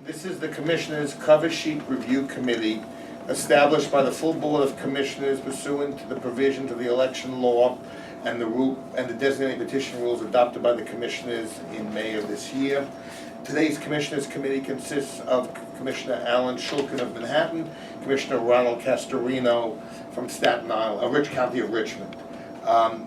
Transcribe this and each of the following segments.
This is the Commissioners' Coversheet Review Committee, established by the full Board of Commissioners pursuant to the provisions of the election law and the designated petition rules adopted by the Commissioners in May of this year. Today's Commissioners' Committee consists of Commissioner Alan Shulkin of Manhattan, Commissioner Ronald Castorino from Staten Island, Rich County of Richmond.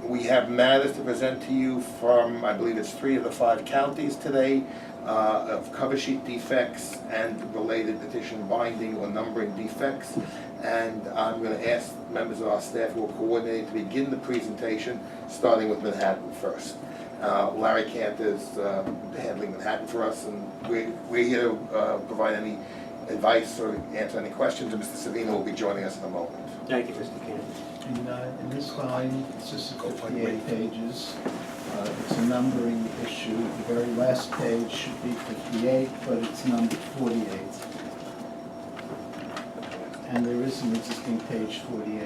We have matters to present to you from, I believe it's 3 of the 5 counties today, of cover sheet defects and related petition binding or numbering defects. And I'm going to ask members of our staff who will coordinate to begin the presentation, starting with Manhattan first. Larry Kant is handling Manhattan for us, and we're here to provide any advice or answer any questions, and Mr. Savino will be joining us in a moment. Thank you, Mr. Kant. In this volume, it's just 58 pages. It's a numbering issue. The very last page should be 58, but it's numbered 48. And there is an existing page 48.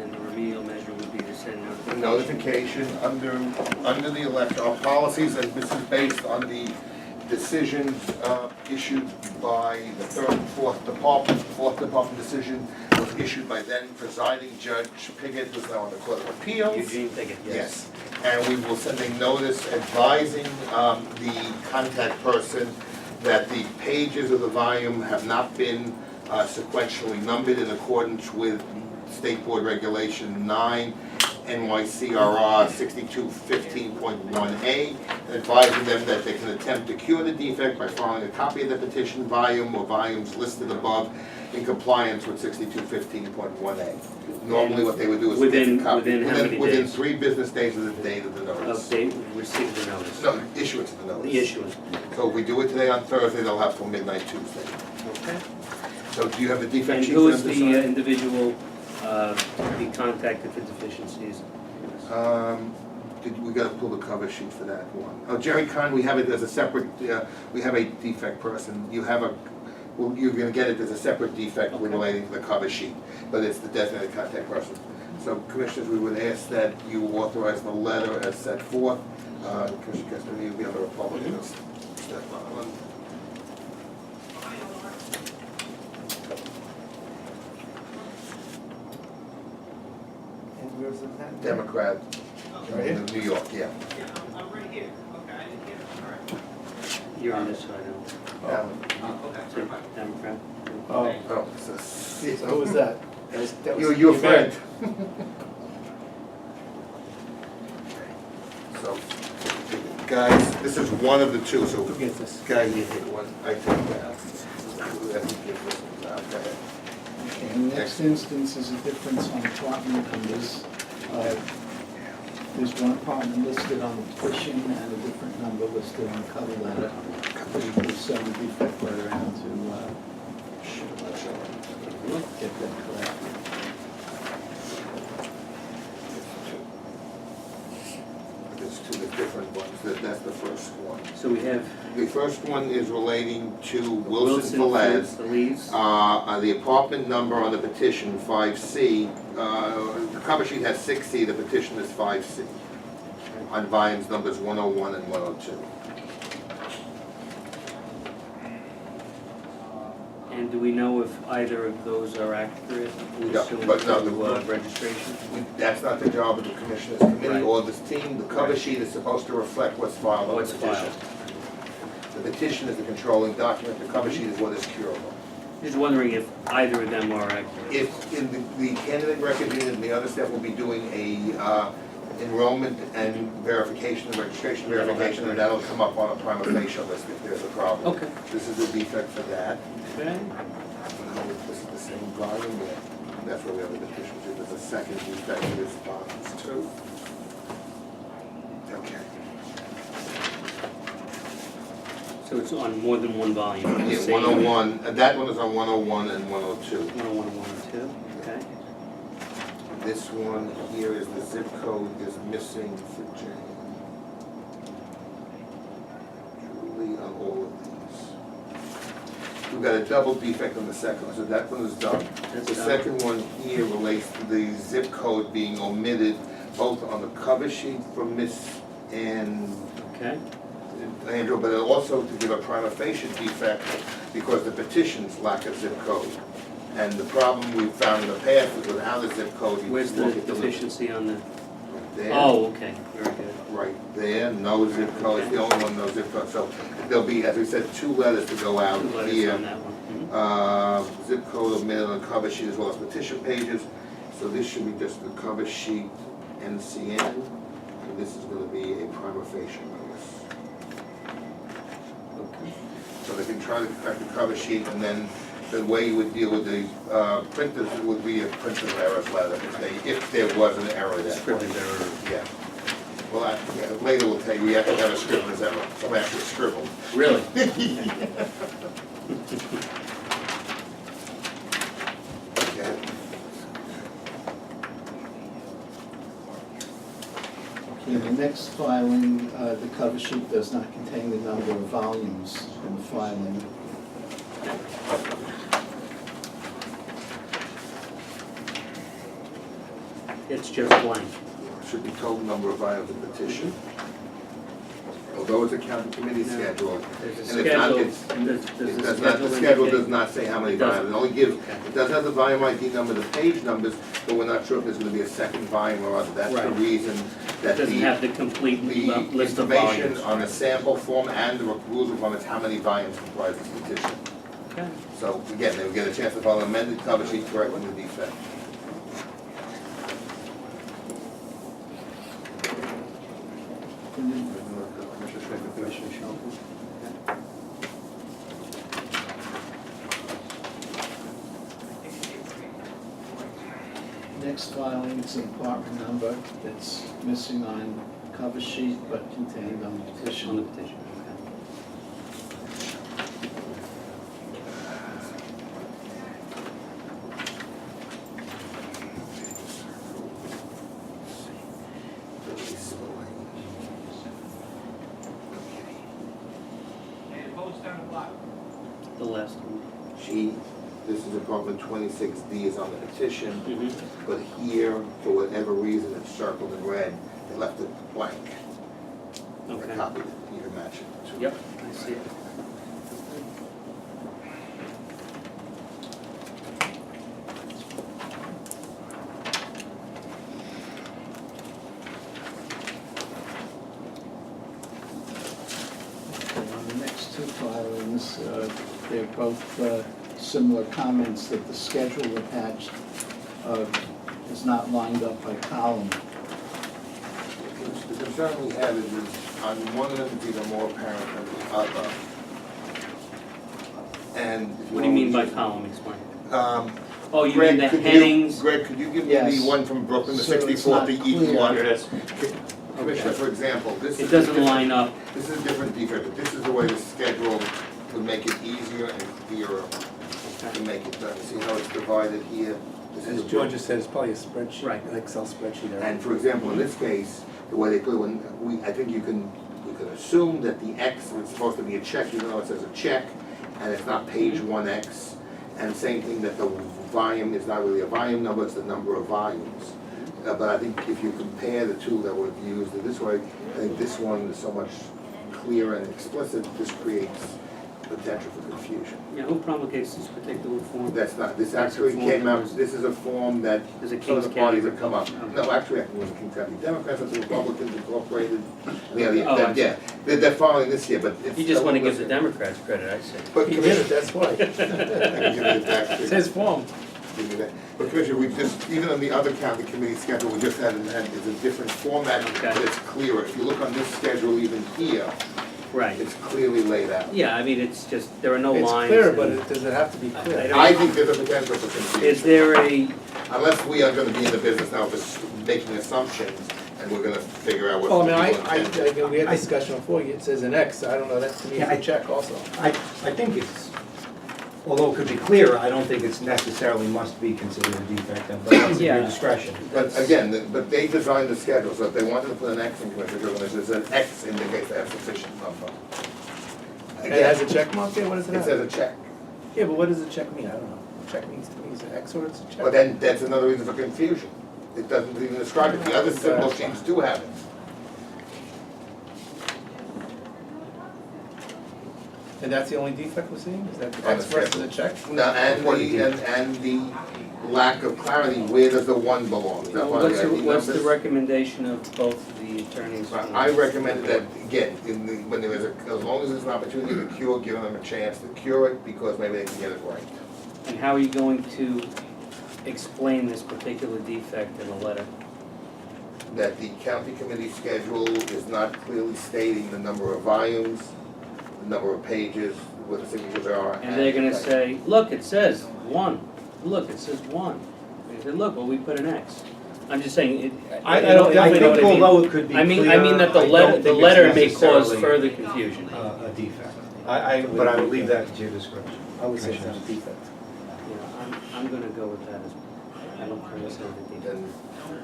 And the remedial measure would be to send The notification. notification under the election, our policies, and this is based on the decisions issued by the 3rd and 4th Department. The 4th Department decision was issued by then presiding Judge Piggott, who's now on the Court of Appeals. Eugene Piggott, yes. And we will send a notice advising the contact person that the pages of the volume have not been sequentially numbered in accordance with State Board Regulation 9 NYCRR 6215.1A, advising them that they can attempt to cure the defect by filing a copy of the petition volume or volumes listed above in compliance with 6215.1A. Normally what they would do is Within- get a copy. within how many Within days? 3 business days of the date of the notice. Update, receive the notice. No, issuance of the notice. The issuance. So if we do it today on Thursday, they'll have till midnight Tuesday. Okay. So do you have the defect And sheet who for is them to the sign? individual to be contacted for deficiencies? We gotta pull the cover sheet for that one. Oh, Jerry Kahn, we have it as a separate, we have a defect person. You have well, you're gonna get it as a separate defect Okay. relating to the cover sheet, but it's the designated contact person. So Commissioners, we would ask that you authorize the letter as set forth. Commissioner Castorino, you'll be on the Republican of Staten Island. And where's the pen? Democrat, Right here? New York, yeah. Yeah, I'm right here. Okay, I didn't hear it. All right. You're on this side now. Okay, So, very fine. Democrat? Oh, Oh, so who was that? That was your friend. Event. So, guys, this is one of the 2, so Who gets this? guys, you take one, I take that. Okay. Okay, in the next instance is a difference on apartment numbers. There's one apartment listed on the petition and a different number listed on the cover letter. We will send the defect letter out to get that correct. There's 2 different ones, that's the first one. So we have The first one is relating to Wilson Wilson Velez. Velez. The apartment number on the petition, 5C, the cover sheet has 6C, the petition is 5C, on volumes numbers 101 and 102. And do we know if either of those are accurate? Yeah, pursuant but no, to, the- registration? That's not the job of the Commissioners Committee Right. or this team. The cover sheet is supposed to reflect what's filed on What's the petition. filed? The petition is the controlling document, the cover sheet is what is curable. Just wondering if either of them are accurate. If in the candidate record unit and the other staff will be doing a enrollment and verification, registration verification, and that'll come up on a prima facie list if there's a problem. Okay. This is the defect for that. Okay. And this is the same volume, yeah. That's where we have the petition, there's a second defect for this bonds too. Okay. So it's on more than one volume? Yeah, 101, that one is on 101 and 102. 101 and 102, okay. This one here is the zip code is missing for Jane. Julie on all of these. We've got a double defect on the second one, so that one is done. That's The done. second one here relates to the zip code being omitted both on the cover sheet for Miss Ann Okay. Andrew, but also to give a prima facie defect because the petitions lack a zip code. And the problem we've found in the past is without a zip code, you Where's the look at deficiency on the, there. oh, okay, very good. Right there, no zip code, it's the only one, no zip code. So there'll be, as we said, 2 letters to go out Two letters here. on that one. Zip code omitted on the cover sheet as well as petition pages. So this should be just the cover sheet NCN, and this is gonna be a prima facie notice. Okay. So they can try to correct the cover sheet, and then the way you would deal with the printers would be a printer's errors letter, if there was an error there. Scrivener's error. Yeah. Well, later we'll tell you, we actually have a scrivener's error, somebody actually scribbled. Really? Okay. Okay, the next filing, the cover sheet does not contain the number of volumes in the filing. It's just blank. Should be total number of items of petition. Although it's a county committee No. schedule, There's a and it's not, schedule. it's, Does it the does not, the schedule schedule indicate? does not say how many It doesn't. volumes, it only gives, Okay. it does have the volume ID number, the page numbers, but we're not sure if there's gonna be a second volume or other, that's the Right. reason It that doesn't have the complete the list of information volumes. on the sample form and the rules of form is how many volumes comprise this petition. Okay. So again, they will get a chance to file an amended cover sheet correcting the defect. Commissioner Shelton. Next filing is an apartment number that's missing on cover sheet but contained on the On the petition. petition, okay. And votes down the block. The last one. G, this is apartment 26D is on the petition, Mhm. but here, for whatever reason, it's circled in red, they left it blank. Okay. I copied it, you can match it. to- Yep, I see it. On the next 2 filings, they're both similar comments that the schedule attached is not lined up by column. The concern we have is on one of them, it's either more apparent than the other. And. if What do you mean by just- column, explain? Oh, Oh, you mean the Greg, headings? could you give me Yes. the one from Brooklyn, the So it's 64th, not the each clear. one? Here it is. Commissioner, for example, this is. It a doesn't different- line up. This is a different defect, but this is the way the schedule would make it easier and clearer to make it done. See how it's divided here? This is As a George book. just said, it's probably a spreadsheet, Right. an Excel spreadsheet. And for example, in this case, the way they put it, I think we can assume that the X is supposed to be a check, even though it says a check, and it's not page 1X. And same thing that the volume is not really a volume number, it's the number of volumes. But I think if you compare the two that were used in this way, I think this one is so much clearer and explicit, this creates potential for confusion. Yeah, who promulgates this particular form? That's not, this That's a actually form came that out, was- this is a form that Is it some of Kings the parties County have come up. Republican? No, actually, I think it was King County Democrats, it's the Republicans Incorporated. Yeah, Oh, I see. yeah, they're following this year, but it's. You just want to give the Democrats credit, I see. But He did Commissioner, it, that's why. I can give you the tax It's figure. his form. Give you that. But Commissioner, we just, even on the other county committee schedule, we just had, it's a different format, Okay. but it's clearer. If you look on this schedule even here, Right. it's clearly laid out. Yeah, I mean, it's just, there are no It's lines. clear, and- but does it have to be I clear? don't- I think there's a potential for confusion. Is there a, Unless we are gonna be in the business now of just making assumptions, and we're gonna figure out what. Well, I mean, people intend. we had discussion before, it says an X, I don't know, that to me is a check also. I think it's, although it could be clearer, I don't think it's necessarily must be considered a defect, but that's Yeah. your discretion. But again, but they designed the schedule, so if they wanted to put an X in Commissioner, when there's an X indicates they have sufficient number. And it has a Again, check mark there, what does it it says have? a check. Yeah, but what does a check mean? I don't know. Check means to me, is it X or it's a check? But then that's another reason for confusion. It doesn't even describe it. The other symbol sheets do have it. And that's the only defect we're seeing? Is that the On the X versus a schedule. check? No, and the lack of clarity, where does the one belong? Is that one of What's the the, ID what's the numbers? recommended of both the attorneys? I recommended that, again, when there is as long as there's an opportunity to cure, giving them a chance to cure it, because maybe they can get it right. And how are you going to explain this particular defect in a letter? That the county committee schedule is not clearly stating the number of volumes, the number of pages, what the signatures are. And they're gonna say, look, it says one, look, it says one. And you say, look, well, we put an X. I'm just saying, I you don't know I what think I mean. although it could be I mean clearer, that the I don't letter, think the it's letter may cause necessarily, further confusion. A defect. But I would leave that to your discretion. I would say it's not a Commissioners. defect. Yeah, I'm gonna go with that as, I don't think it's a defect.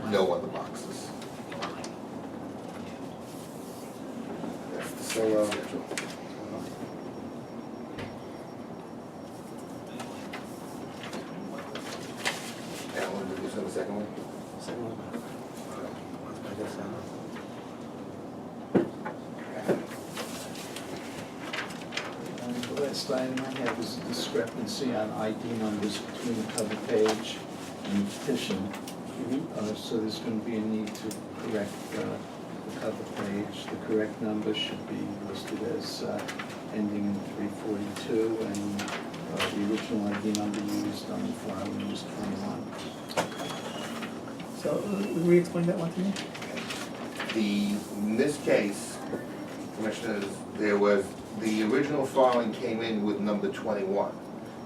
And no other boxes. That's the schedule. Alan, did you send the second one? Second one. I guess so. The last item I had was a discrepancy on ID numbers between the cover page and the petition. So there's going to be a need to correct the cover page. The correct number should be listed as ending in 342, and the original ID number used on the filing was 21. So, re-explain that one to me? In this case, Commissioners, there was, the original filing came in with number 21.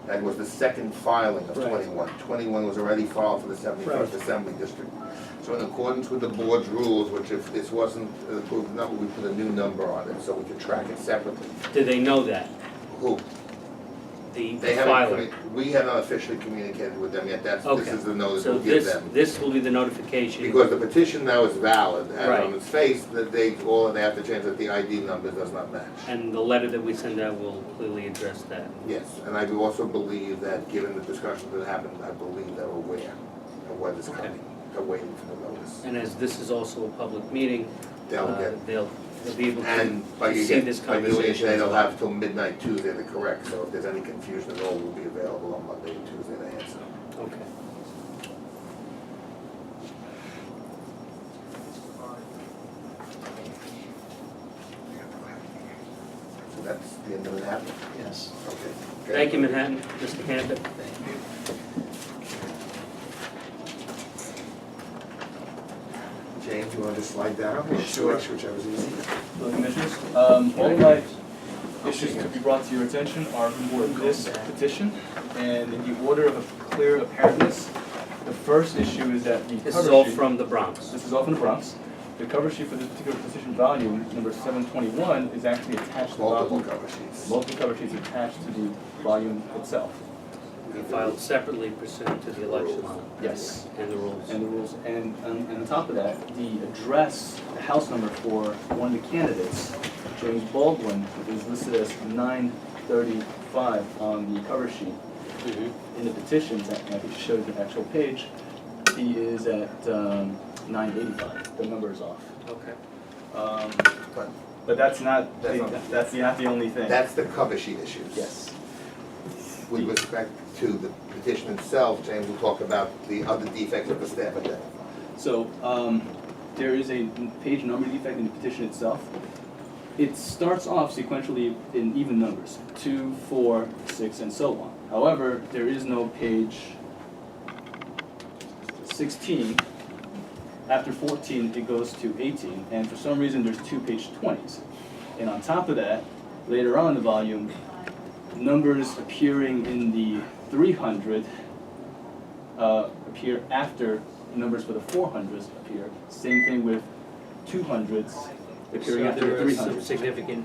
That was the second filing of Right. 21. 21 was already filed for the 71st Right. Assembly District. So in accordance with the board's rules, which if this wasn't an approved number, we put a new number on it, so we could track it separately. Do they know that, Who? the They filer? haven't, we have not officially communicated with them yet, this Okay. is the notice So we'll give this, them. this will be the notification. Because the petition now is valid, and Right. on its face, that all they have to change that the ID number does not match. And the letter that we send out will clearly address that. Yes, and I do also believe that, given the discussion that happened, I believe they're aware of what is Okay. coming. They're waiting for the notice. And as this is also a public meeting, They'll get, they'll be able and by to you see get, this by doing it conversation. today, as they'll well. have till midnight Tuesday to correct, so if there's any confusion at all, we'll be available on Monday and Tuesday to answer. Okay. So that's the end of it happening. Yes. Okay. Thank you, Manhattan, Mr. Hampton. James, you wanna just slide down, or Sure. switch, whichever's easier? Hello, Commissioners. All of my issues to be brought to your attention are for this petition, and in the order of clear apparentness. The first issue is that the This cover is all sheet- from the Bronx. This is all from the Bronx. The cover sheet for this particular petition volume, number 721, is actually attached to the Multiple volume. cover sheets. Multiple cover sheets attached to the volume itself. We filed separately pursuant to the election law Yes. and the rules. And the rules, and on top of that, the address, the house number for one of the candidates, James Baldwin, is listed as 935 on the cover sheet. Mhm. In the petitions, I think it shows the actual page, he is at 985, the number is off. Okay. But that's not, That's not- that's not the only thing. That's the cover sheet issues. Yes. With respect to the petition itself, James will talk about the other defects that the staff identified. So, there is a page number defect in the petition itself. It starts off sequentially in even numbers, 2, 4, 6, and so on. However, there is no page 16. After 14, it goes to 18, and for some reason, there's 2 page 20s. And on top of that, later on in the volume, numbers appearing in the 300 appear after numbers for the 400s appear. Same thing with 200s appearing So after there the are some 300s. significant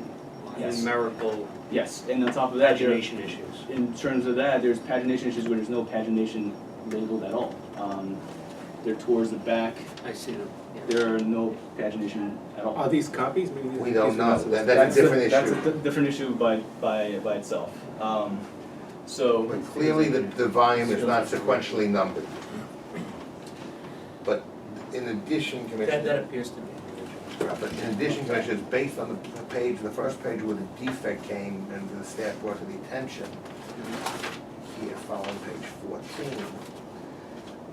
Yes. numerical Yes, and on top of that, there, pagination issues. in terms of that, there's pagination issues where there's no pagination labeled at all. They're towards the back, I see them. Yeah. there are no pagination at all. Are these copies? Maybe these- We don't these are know. not supposed to- That's a different That's issue. a different issue by itself. So. But clearly, the volume is not sequentially numbered. But in addition, That Commissioner, appears to be. But in addition, Commissioners, based on the page, the first page where the defect came and the staff brought to the attention, here, following page 14,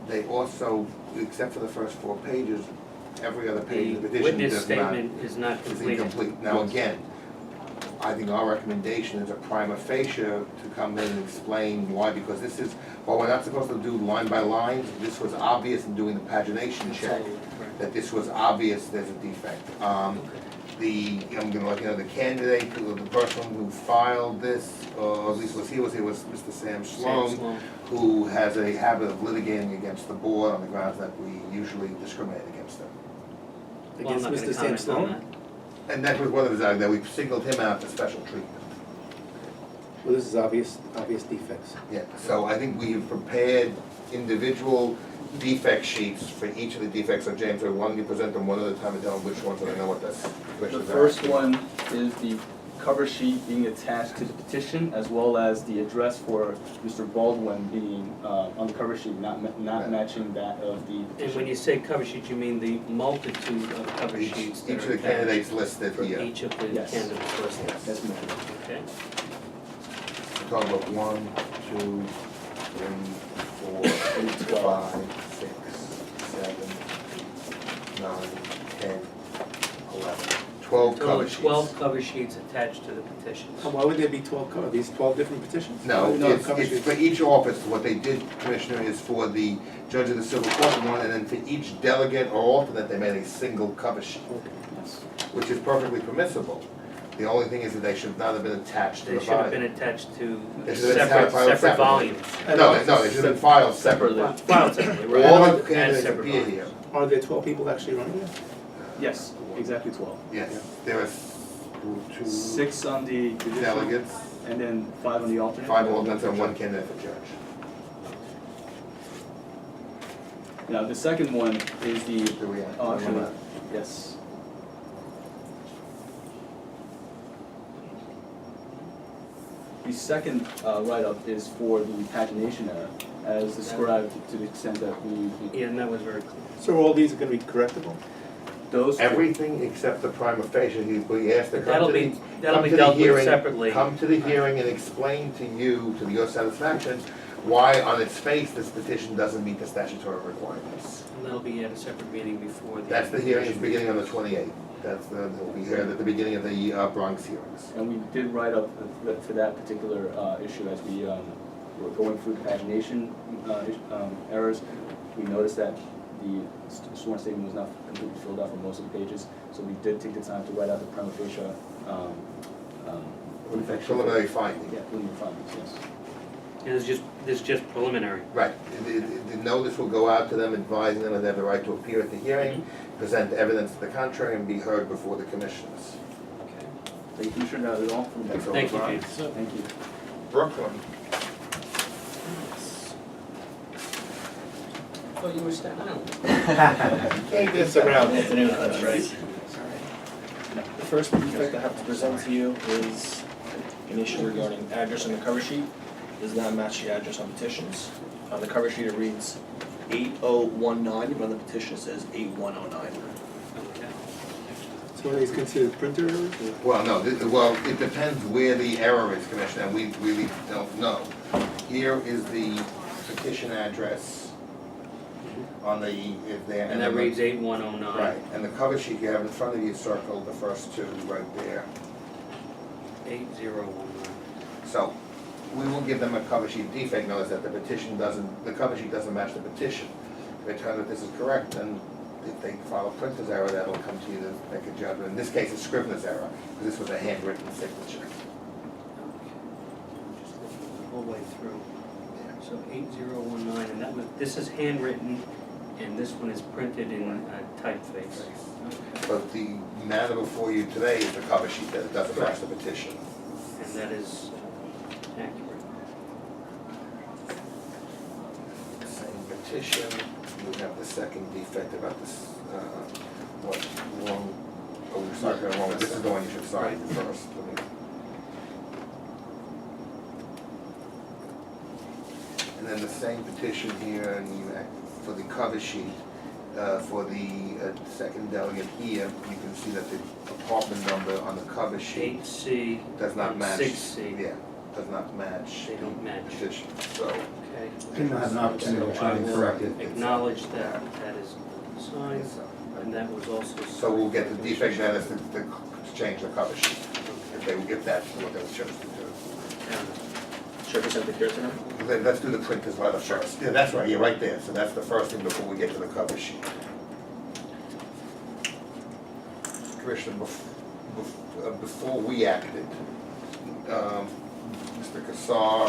they also, except for the first 4 pages, every other page of the The petition witness does not, statement is not is completed. incomplete. Now, again, I think our recommendation is a prima facie to come in and explain why, because this is, while we're not supposed to do line by line, this was obvious in doing the pagination check, that this was obvious there's a defect. I'm gonna let you know, the candidate, the person who filed this, or at least was Mr. Sam Sloan, who has a habit of litigating against the board on the grounds that we usually discriminate against them. Well, I'm Against not gonna Mr. Sam comment on Sloan? that. And that was one of his, that we singled him out for special treatment. Well, this is obvious defects. Yeah, so I think we've prepared individual defect sheets for each of the defects. So James, why don't you present them one at a time and tell them which ones, so they know what that's. The first one is the cover sheet being attached to the petition, as well as the address for Mr. Baldwin being on the cover sheet, not matching that of the And petition. when you say cover sheet, you mean the multitude of cover sheets that Each are of the attached candidates listed for here. each of the Yes. candidates listed. That's me. Okay. We're talking about 1, 2, 3, 4, 5, 6, 7, 9, 10, 11, 12 Total cover of sheets. 12 cover sheets attached to the petitions. Why would there be 12 Are these 12 different petitions? No, cover it's sheets. for each office. What they did, Commissioner, is for the judge of the civil court one, and then for each delegate or alternate, they made a single cover sheet, Yes. which is perfectly permissible. The only thing is that they should not have been attached to They the should have been volume. attached to They should have been filed separate separately. volumes. No, they should have been filed separately. Filed separately, All right? the As candidates separate appear volumes. here. Are there 12 people actually running it? Yes, exactly 12. Yes, there are 2 6 on the judicial, delegates, and then 5 on the alternate. 5 alternates, and 1 candidate for judge. Now, the second one is the, Do we have? oh, actually, yes. The second write-up is for the pagination error, as described to the extent that we, Yeah, and that was very clear. So all these are going to be correctable? those. Everything except the prima facie, we asked to come That'll to the, be, that'll come be to the dealt with hearing, separately. come to the hearing and explain to you, to your satisfaction, why on its face this petition doesn't meet the statutory requirements. And that'll be at a separate meeting before the. That's the hearing is beginning on the 28th. That's the, they'll be here at the beginning of the Bronx hearings. And we did write up to that particular issue as we were going through the pagination errors. We noticed that the sworn statement was not completely filled out for most of the pages, so we did take the time to write out the prima facie Preliminary finding. yeah, preliminary findings, yes. And this is just preliminary. Right. The notice will go out to them advising them that they have the right to appear at the hearing, present evidence to the contrary, and be heard before the commissioners. Okay. Thank you, Commissioner, that is all from me. That's all. Thank you, Brian. James. Thank you. Brooklyn. Oh, you were Staten Island. It's around. Afternoon, that's right. The first defect I have to present to you is an issue regarding address on the cover sheet. Does not match the address on petitions. On the cover sheet it reads 8019, but on the petition it says 8109. Okay. So are these considered printer errors? or- Well, no, well, it depends where the error is, Commissioner, and we really don't know. Here is the petition address on the, if there. And that reads 8109. Right, and the cover sheet you have in front of you circled the first 2 right there. 8019. So, we will give them a cover sheet defect notice that the cover sheet doesn't match the petition. If they turn out this is correct, then if they file a printer's error, that'll come to you to make a judgment. In this case, it's Scrivener's error, because this was a handwritten signature. Just looking the whole way through. So 8019, and this is handwritten, and this one is printed in typeface. But the matter before you today is the cover sheet, that it doesn't match the petition. And that is accurate. Same petition, we have the second defect about this, wrong, sorry, wrong, this is the one you should sign first. Let me- And then the same petition here, and you, for the cover sheet, for the second delegate here, you can see that the apartment number on the cover sheet 8C does not and match. 6C. Yeah, does not match. They don't the match. petition, so. Okay. Didn't have an opportunity to try and correct it. Acknowledge that that is signed, and that was also. So we'll get the defect notice to change the cover sheet, if that's what they chose to do. Should I present it here to him? Then let's do the printers letter first. Yeah, that's right, you're right there, so that's the first thing before we get to the cover sheet. Commissioner, before we acted, Mr. Cassar,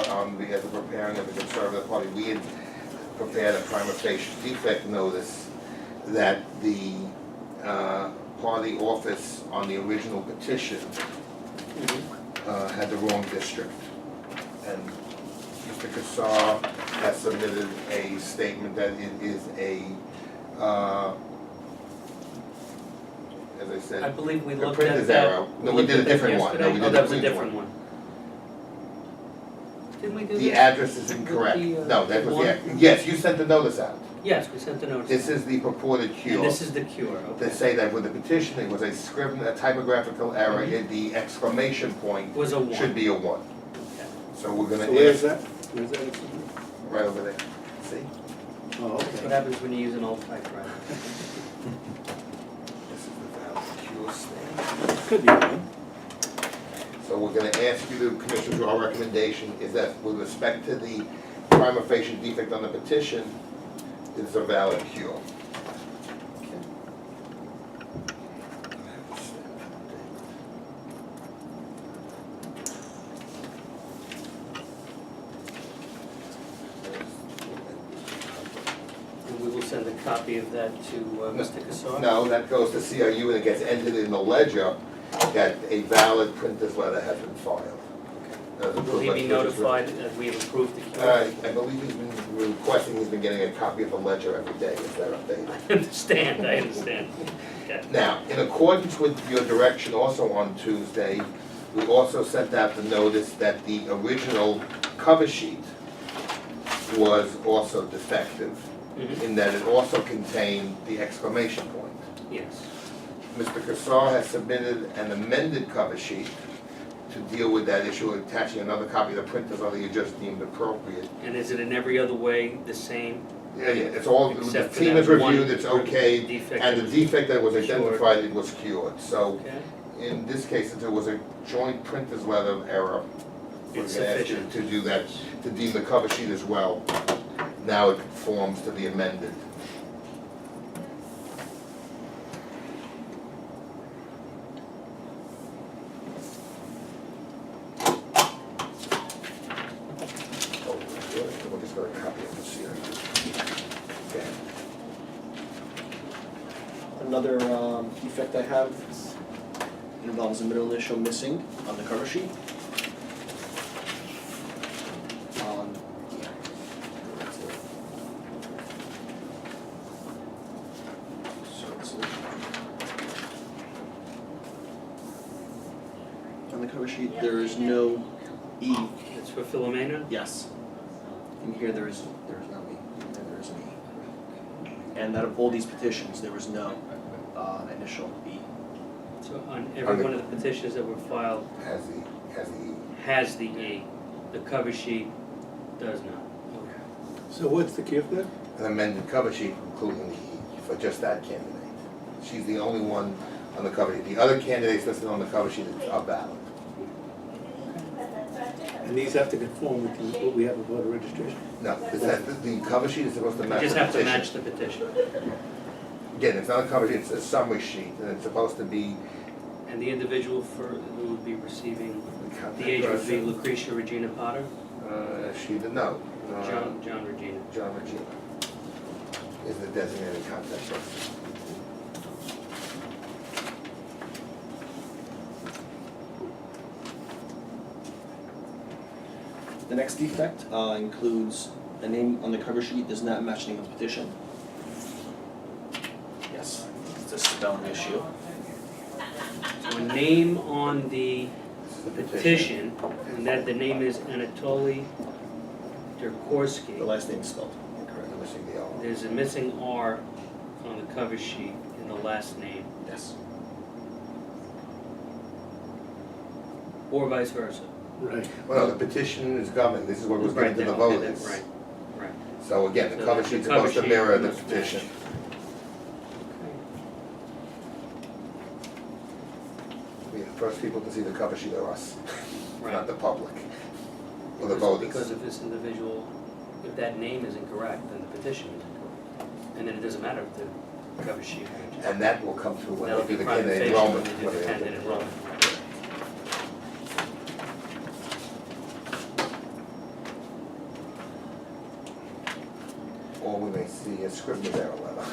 as a preparing of the Conservative Party, we had prepared a prima facie defect notice that the party office on the original petition had the wrong district. And Mr. Cassar has submitted a statement that it is a, as I said. I believe we the looked print at is that. error. No, we did a different one. No, we Oh, did that a was a clean different one. one. Didn't we do this? The address is incorrect. the, No, that was one? yes, you sent the notice out. Yes, we sent the notice. This is the purported And cure. this is the cure, They okay. say that with the petition, it was a scriven, a typographical error, in the exclamation point Was a one. should be a one. Okay. So we're gonna So where's ask, that? Where's that? right over there, see? Oh, That's what okay. happens when you use an old typewriter. This is the valid cure stamp. Could be one. So we're gonna ask you, the Commissioners, our recommendation is that with respect to the prima facie defect on the petition, it's a valid cure. And we will send a copy of that to Mr. Cassar. No, that goes to CRU and it gets entered in the ledger that a valid printer's letter has been filed. Will he be notified that we have approved the cure? I believe he's been requesting, he's been getting a copy of the ledger every day, is that updated? I understand. Okay. Now, in accordance with your direction also on Tuesday, we also sent out the notice that the original cover sheet was also defective, Mhm. in that it also contained the exclamation point. Yes. Mr. Cassar has submitted an amended cover sheet to deal with that issue, attaching another copy of the printers other you just deemed appropriate. And is it in every other way the same? Yeah, it's all, the Except for team that has reviewed, one it's okay, defect and that the was defect that was cured. identified, it was cured. So, Okay. in this case, since it was a joint printer's letter error, we're It's gonna ask you sufficient. to do that, to deem the cover sheet as well. Now it conforms to the amended. Oh, good. We'll just go to copy of this here. Okay. Another defect I have involves a middle initial missing on the cover sheet. Yeah. So it's on the cover sheet, there is no E. It's for Philomena? Yes. In here, there is no E, and there is an E. And out of all these petitions, there was no initial E. So on every one of the petitions that were filed Has the has the E. The cover sheet does not. Okay. So what's the gift then? an amended cover sheet, including the E, for just that candidate. She's the only one on the cover sheet. The other candidates listed on the cover sheet are valid. And these have to conform with what we have a voter registration? No, the cover sheet is supposed to You match the just have to petition. match the petition. Again, it's not a cover sheet, it's a summary sheet, and it's supposed to be And the individual who would be receiving the contact the age would be person. Lucretia Regina Potter? She did no. John Regina. John Regina is the designated contact person. The next defect includes a name on the cover sheet does not match the name of the petition. Yes, it's a spelling issue. So a name on the This is the petition, and that the name is Anatoly The Derkorsky. last name is spelled incorrectly. Missing the R. There's a missing R on the cover sheet in the last name, Yes. or vice versa. Right. Well, the petition is governed, this is what was given to the Right, okay, voters. Right, right. So again, the So cover the sheet's cover supposed to sheet mirror the must match. petition. The first people to see the cover sheet are us, Right. not the public, or the Because- voters. Because if this individual, if that name is incorrect, then the petition is incorrect. And then it doesn't matter if the cover sheet matches. And that will come through when That'll they be do the prima candidate facie enrollment. when they do when the they- candidate enrollment. Or we may see a Scrivener's error letter.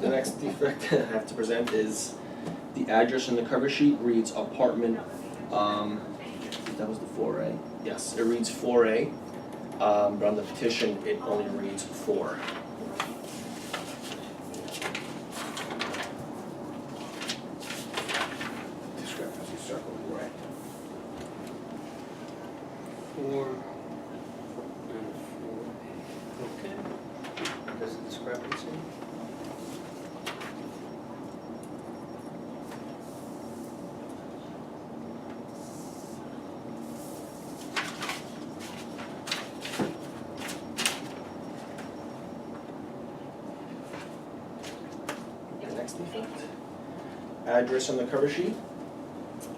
The next defect I have to present is the address in the cover sheet reads apartment, that was the 4A? Yes, it reads 4A, but on the petition, it only reads 4. Discrepancy circled red. 4 and 4A. Okay. There's a discrepancy. The next defect, address on the cover sheet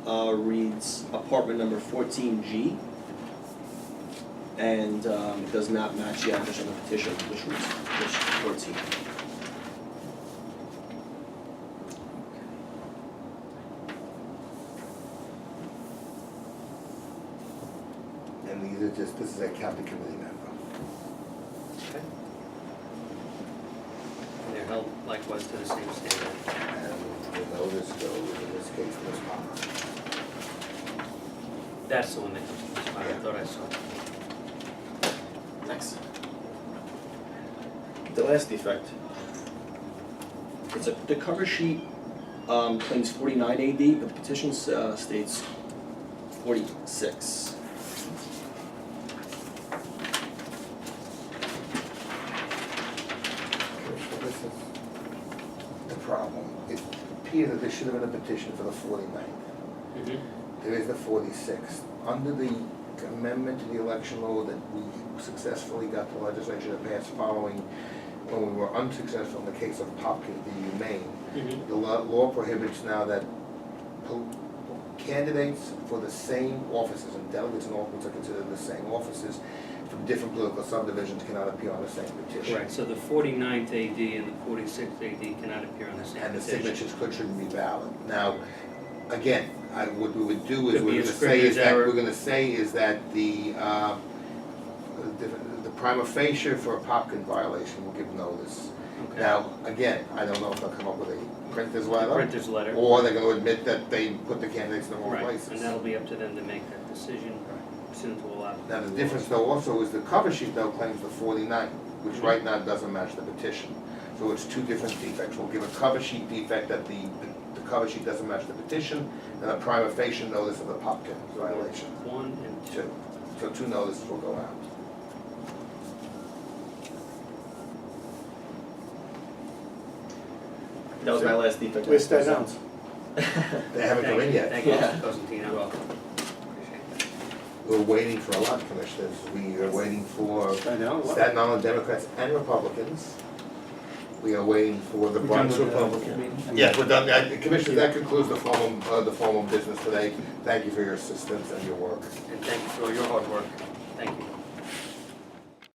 reads apartment number 14G, and it does not match the address on the petition, which reads 14. And these are just, this is a county committee member. Okay. And they're held likewise to the same standard. And the notice goes, in this case, Ms. Palmer. That's the one that comes to this file, I thought I saw. Next. The last defect. The cover sheet claims 49 AD, but the petition states 46. So this is the problem. It appears that there should have been a petition for the 49th. There is the 46th. Under the amendment to the election law that we successfully got the legislature to pass following when we were unsuccessful in the case of Popkin v. Maine, the law prohibits now that candidates for the same offices, and delegates and alternates are considered the same offices, from different political subdivisions cannot appear on the same petition. Right, so the 49th AD and the 46th AD cannot appear on the same And the petition. signatures shouldn't be valid. Now, again, what we would do is, Could be we're a gonna say is Scrivener's that, error. we're gonna say is that the prima facie for a Popkin violation will give notice. Okay. Now, again, I don't know if they'll come up with a printer's letter, Printer's letter. or they're gonna admit that they put the candidates in the wrong Right, places. and that'll be up to them to make that decision pursuant to a lot. Now, the difference though also is the cover sheet though claims the 49, which right now doesn't match the petition. So it's two different defects. We'll give a cover sheet defect that the cover sheet doesn't match the petition, and a prima facie notice of the Popkin violation. 1 and 2. Two. So two notices will go out. That was my last defect. List that down. They haven't come in yet. Thank you, Yeah. Mr. Cosentino. Appreciate that. We're waiting for a lot, commissioners. We are waiting for I know. Staten Island Democrats and Republicans. We are waiting for the Bronx Republican. Yeah, we're done. Commissioners, that concludes the formal business today. Thank you for your assistance and your work. And thank you for all your hard work.